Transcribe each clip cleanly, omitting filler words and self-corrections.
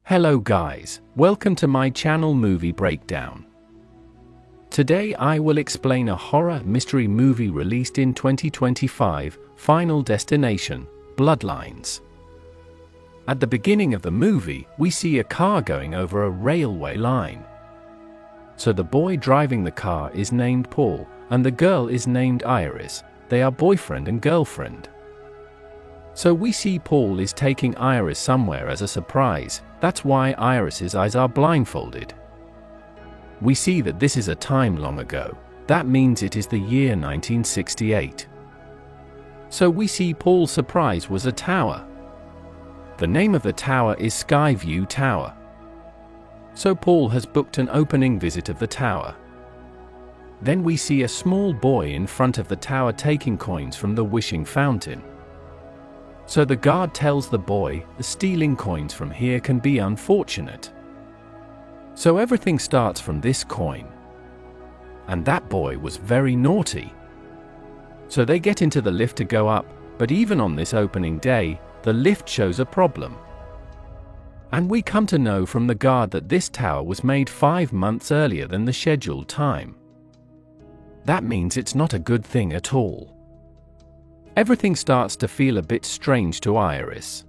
Hello guys, welcome to my channel Movie Breakdown. Today I will explain a horror mystery movie released in 2025, Final Destination: Bloodlines. At the beginning of the movie, we see a car going over a railway line. So the boy driving the car is named Paul, and the girl is named Iris. They are boyfriend and girlfriend. So we see Paul is taking Iris somewhere as a surprise. That's why Iris's eyes are blindfolded. We see that this is a time long ago. That means it is the year 1968. So we see Paul's surprise was a tower. The name of the tower is Skyview Tower. So Paul has booked an opening visit of the tower. Then we see a small boy in front of the tower taking coins from the wishing fountain. So the guard tells the boy, stealing coins from here can be unfortunate. So everything starts from this coin. And that boy was very naughty. So they get into the lift to go up, but even on this opening day, the lift shows a problem. And we come to know from the guard that this tower was made 5 months earlier than the scheduled time. That means it's not a good thing at all. Everything starts to feel a bit strange to Iris.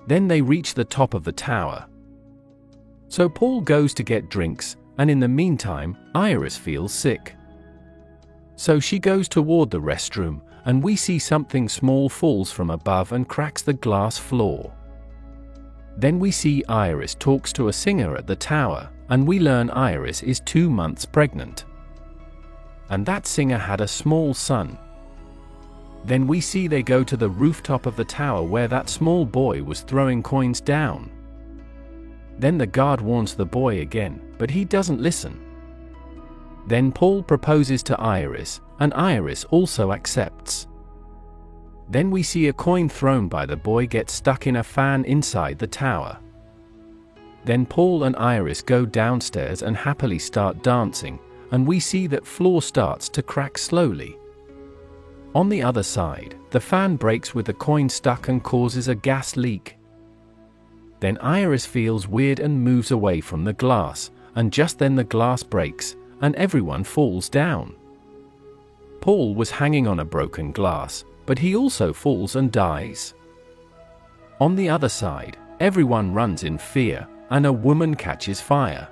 Then they reach the top of the tower. So Paul goes to get drinks, and in the meantime, Iris feels sick. So she goes toward the restroom, and we see something small falls from above and cracks the glass floor. Then we see Iris talks to a singer at the tower, and we learn Iris is 2 months pregnant. And that singer had a small son. Then we see they go to the rooftop of the tower where that small boy was throwing coins down. Then the guard warns the boy again, but he doesn't listen. Then Paul proposes to Iris, and Iris also accepts. Then we see a coin thrown by the boy get stuck in a fan inside the tower. Then Paul and Iris go downstairs and happily start dancing, and we see that floor starts to crack slowly. On the other side, the fan breaks with the coin stuck and causes a gas leak. Then Iris feels weird and moves away from the glass, and just then the glass breaks, and everyone falls down. Paul was hanging on a broken glass, but he also falls and dies. On the other side, everyone runs in fear, and a woman catches fire.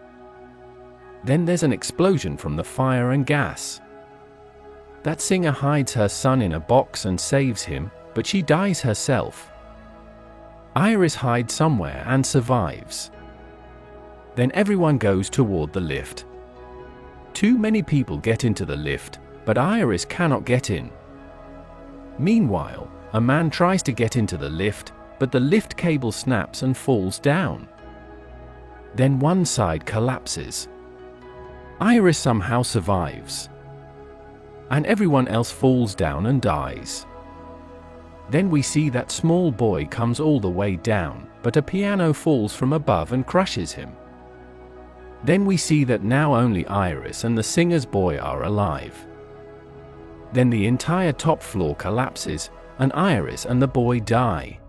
Then there's an explosion from the fire and gas. That singer hides her son in a box and saves him, but she dies herself. Iris hides somewhere and survives. Then everyone goes toward the lift. Too many people get into the lift, but Iris cannot get in. Meanwhile, a man tries to get into the lift, but the lift cable snaps and falls down. Then one side collapses. Iris somehow survives. And everyone else falls down and dies. Then we see that small boy comes all the way down, but a piano falls from above and crushes him. Then we see that now only Iris and the singer's boy are alive. Then the entire top floor collapses, and Iris and the boy die.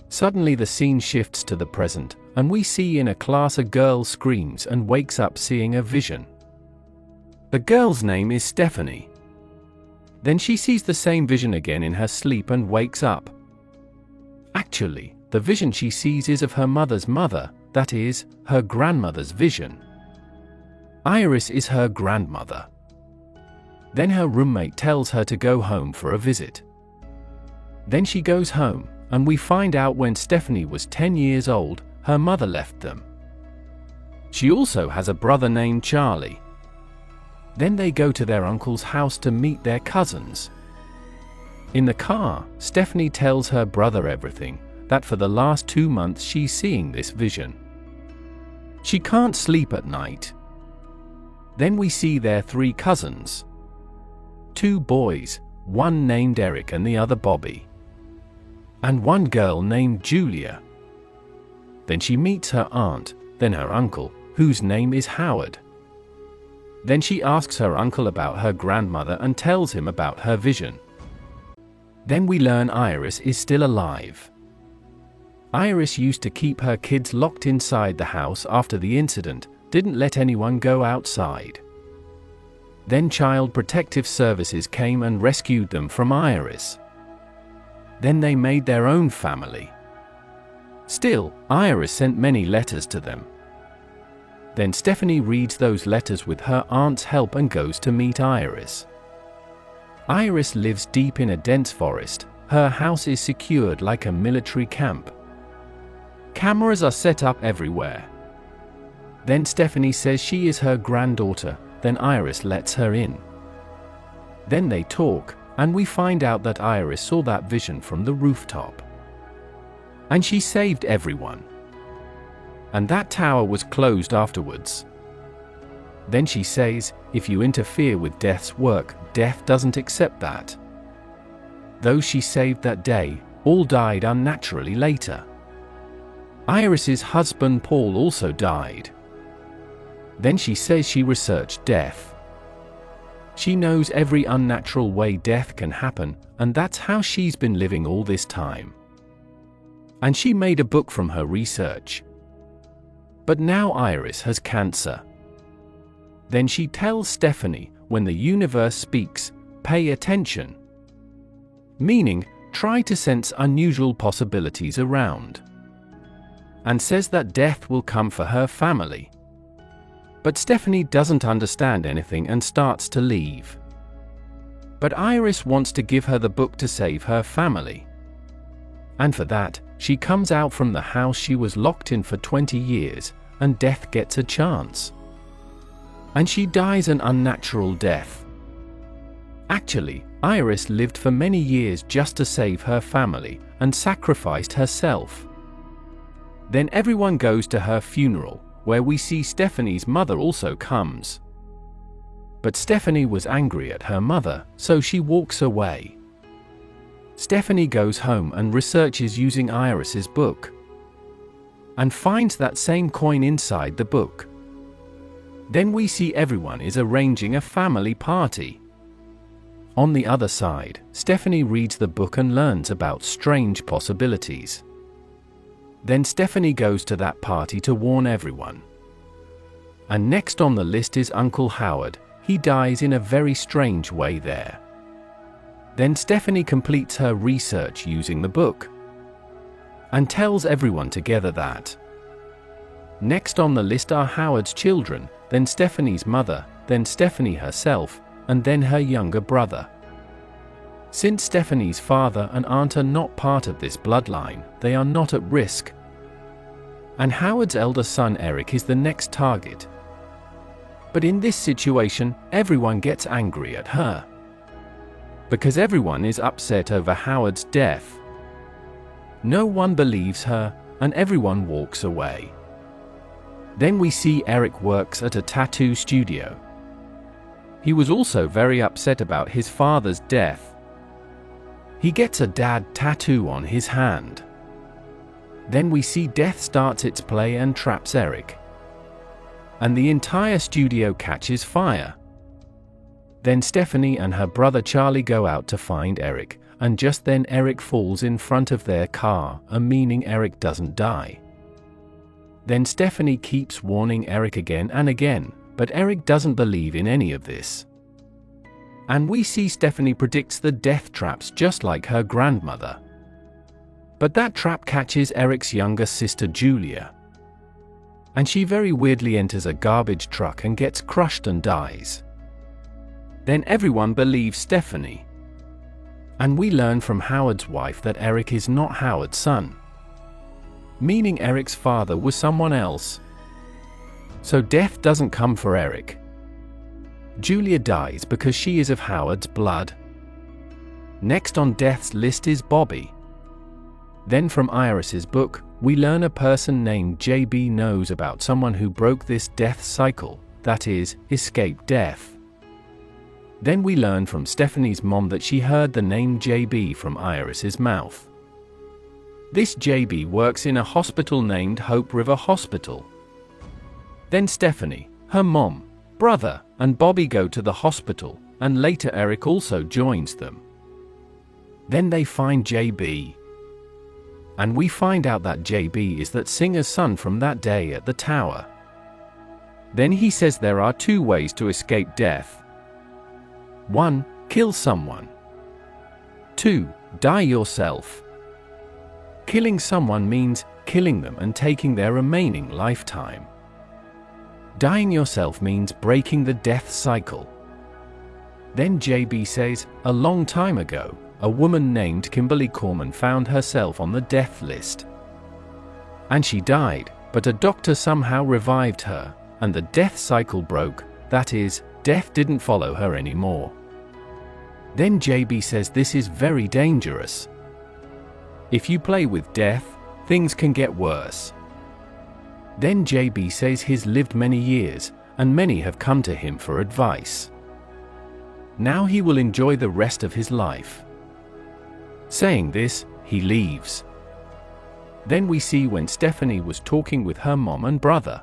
Suddenly the scene shifts to the present, and we see in a class a girl screams and wakes up seeing a vision. The girl's name is Stephanie. Then she sees the same vision again in her sleep and wakes up. Actually, the vision she sees is of her mother's mother, that is, her grandmother's vision. Iris is her grandmother. Then her roommate tells her to go home for a visit. Then she goes home, and we find out when Stephanie was 10 years old, her mother left them. She also has a brother named Charlie. Then they go to their uncle's house to meet their cousins. In the car, Stephanie tells her brother everything, that for the last 2 months she's seeing this vision. She can't sleep at night. Then we see their 3 cousins. 2 boys, one named Eric and the other Bobby. And one girl named Julia. Then she meets her aunt, then her uncle, whose name is Howard. Then she asks her uncle about her grandmother and tells him about her vision. Then we learn Iris is still alive. Iris used to keep her kids locked inside the house after the incident, didn't let anyone go outside. Then Child Protective Services came and rescued them from Iris. Then they made their own family. Still, Iris sent many letters to them. Then Stephanie reads those letters with her aunt's help and goes to meet Iris. Iris lives deep in a dense forest. Her house is secured like a military camp. Cameras are set up everywhere. Then Stephanie says she is her granddaughter, then Iris lets her in. Then they talk, and we find out that Iris saw that vision from the rooftop. And she saved everyone. And that tower was closed afterwards. Then she says, if you interfere with Death's work, Death doesn't accept that. Those she saved that day, all died unnaturally later. Iris's husband Paul also died. Then she says she researched death. She knows every unnatural way death can happen, and that's how she's been living all this time. And she made a book from her research. But now Iris has cancer. Then she tells Stephanie, when the universe speaks, pay attention. Meaning, try to sense unusual possibilities around. And says that death will come for her family. But Stephanie doesn't understand anything and starts to leave. But Iris wants to give her the book to save her family. And for that, she comes out from the house she was locked in for 20 years, and Death gets a chance. And she dies an unnatural death. Actually, Iris lived for many years just to save her family, and sacrificed herself. Then everyone goes to her funeral, where we see Stephanie's mother also comes. But Stephanie was angry at her mother, so she walks away. Stephanie goes home and researches using Iris's book. And finds that same coin inside the book. Then we see everyone is arranging a family party. On the other side, Stephanie reads the book and learns about strange possibilities. Then Stephanie goes to that party to warn everyone. And next on the list is Uncle Howard. He dies in a very strange way there. Then Stephanie completes her research using the book. And tells everyone together that. Next on the list are Howard's children, then Stephanie's mother, then Stephanie herself, and then her younger brother. Since Stephanie's father and aunt are not part of this bloodline, they are not at risk. And Howard's elder son Eric is the next target. But in this situation, everyone gets angry at her. Because everyone is upset over Howard's death. No one believes her, and everyone walks away. Then we see Eric works at a tattoo studio. He was also very upset about his father's death. He gets a dad tattoo on his hand. Then we see Death starts its play and traps Eric. And the entire studio catches fire. Then Stephanie and her brother Charlie go out to find Eric, and just then Eric falls in front of their car, meaning Eric doesn't die. Then Stephanie keeps warning Eric again and again, but Eric doesn't believe in any of this. And we see Stephanie predicts the death traps just like her grandmother. But that trap catches Eric's younger sister Julia. And she very weirdly enters a garbage truck and gets crushed and dies. Then everyone believes Stephanie. And we learn from Howard's wife that Eric is not Howard's son. Meaning Eric's father was someone else. So death doesn't come for Eric. Julia dies because she is of Howard's blood. Next on Death's list is Bobby. Then from Iris's book, we learn a person named JB knows about someone who broke this death cycle, that is, escaped death. Then we learn from Stephanie's mom that she heard the name JB from Iris's mouth. This JB works in a hospital named Hope River Hospital. Then Stephanie, her mom, brother, and Bobby go to the hospital, and later Eric also joins them. Then they find JB. And we find out that JB is that singer's son from that day at the tower. Then he says there are two ways to escape death. 1. Kill someone. 2. Die yourself. Killing someone means killing them and taking their remaining lifetime. Dying yourself means breaking the death cycle. Then JB says, a long time ago, a woman named Kimberly Corman found herself on the death list. And she died, but a doctor somehow revived her, and the death cycle broke, that is, death didn't follow her anymore. Then JB says this is very dangerous. If you play with death, things can get worse. Then JB says he's lived many years, and many have come to him for advice. Now he will enjoy the rest of his life. Saying this, he leaves. Then we see when Stephanie was talking with her mom and brother.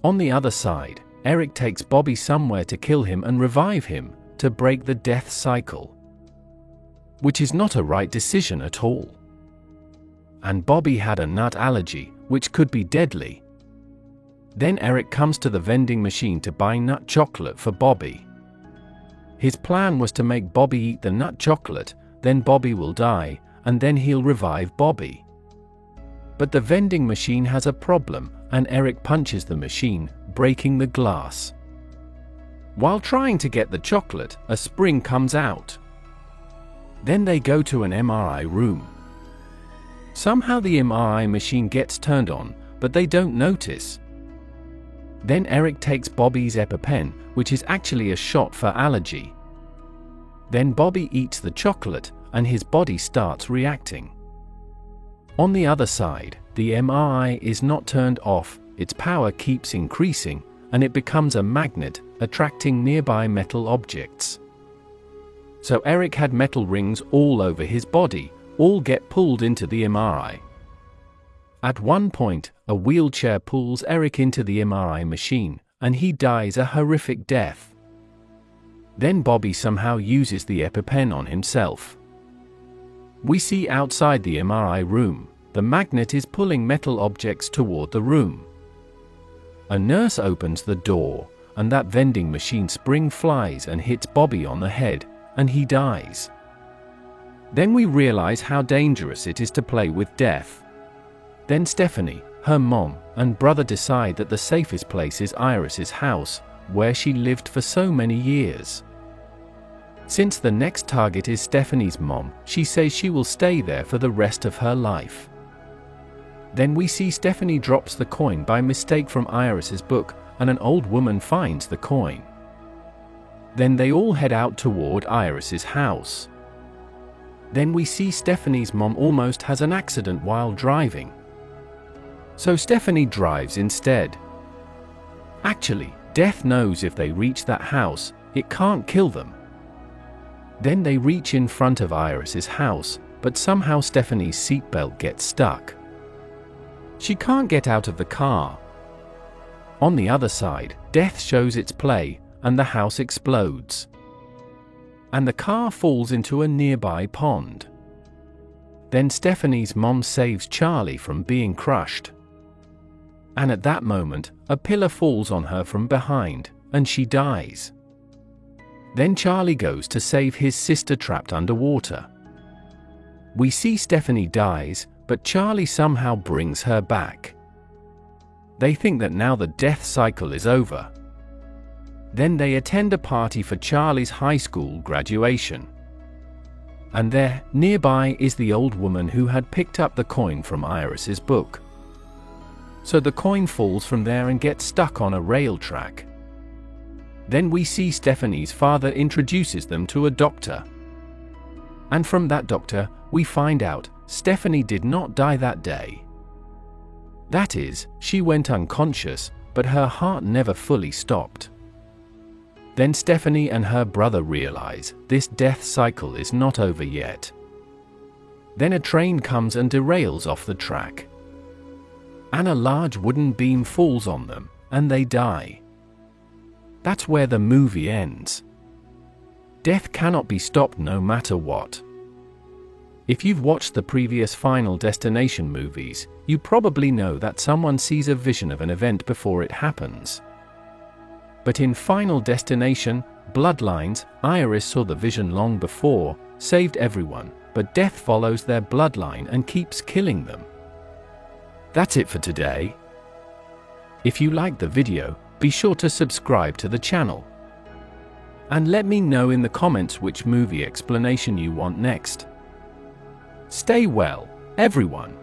On the other side, Eric takes Bobby somewhere to kill him and revive him, to break the death cycle. Which is not a right decision at all. And Bobby had a nut allergy, which could be deadly. Then Eric comes to the vending machine to buy nut chocolate for Bobby. His plan was to make Bobby eat the nut chocolate, then Bobby will die, and then he'll revive Bobby. But the vending machine has a problem, and Eric punches the machine, breaking the glass. While trying to get the chocolate, a spring comes out. Then they go to an MRI room. Somehow the MRI machine gets turned on, but they don't notice. Then Eric takes Bobby's EpiPen, which is actually a shot for allergy. Then Bobby eats the chocolate, and his body starts reacting. On the other side, the MRI is not turned off, its power keeps increasing, and it becomes a magnet, attracting nearby metal objects. So Eric had metal rings all over his body, all get pulled into the MRI. At one point, a wheelchair pulls Eric into the MRI machine, and he dies a horrific death. Then Bobby somehow uses the EpiPen on himself. We see outside the MRI room, the magnet is pulling metal objects toward the room. A nurse opens the door, and that vending machine spring flies and hits Bobby on the head, and he dies. Then we realize how dangerous it is to play with death. Then Stephanie, her mom, and brother decide that the safest place is Iris's house, where she lived for so many years. Since the next target is Stephanie's mom, she says she will stay there for the rest of her life. Then we see Stephanie drops the coin by mistake from Iris's book, and an old woman finds the coin. Then they all head out toward Iris's house. Then we see Stephanie's mom almost has an accident while driving. So Stephanie drives instead. Actually, death knows if they reach that house, it can't kill them. Then they reach in front of Iris's house, but somehow Stephanie's seatbelt gets stuck. She can't get out of the car. On the other side, death shows its play, and the house explodes. And the car falls into a nearby pond. Then Stephanie's mom saves Charlie from being crushed. And at that moment, a pillar falls on her from behind, and she dies. Then Charlie goes to save his sister trapped underwater. We see Stephanie dies, but Charlie somehow brings her back. They think that now the death cycle is over. Then they attend a party for Charlie's high school graduation. And there, nearby, is the old woman who had picked up the coin from Iris's book. So the coin falls from there and gets stuck on a rail track. Then we see Stephanie's father introduces them to a doctor. And from that doctor, we find out Stephanie did not die that day. That is, she went unconscious, but her heart never fully stopped. Then Stephanie and her brother realize this death cycle is not over yet. Then a train comes and derails off the track. And a large wooden beam falls on them, and they die. That's where the movie ends. Death cannot be stopped no matter what. If you've watched the previous Final Destination movies, you probably know that someone sees a vision of an event before it happens. But in Final Destination, Bloodlines, Iris saw the vision long before, saved everyone, but death follows their bloodline and keeps killing them. That's it for today. If you liked the video, be sure to subscribe to the channel. And let me know in the comments which movie explanation you want next. Stay well, everyone.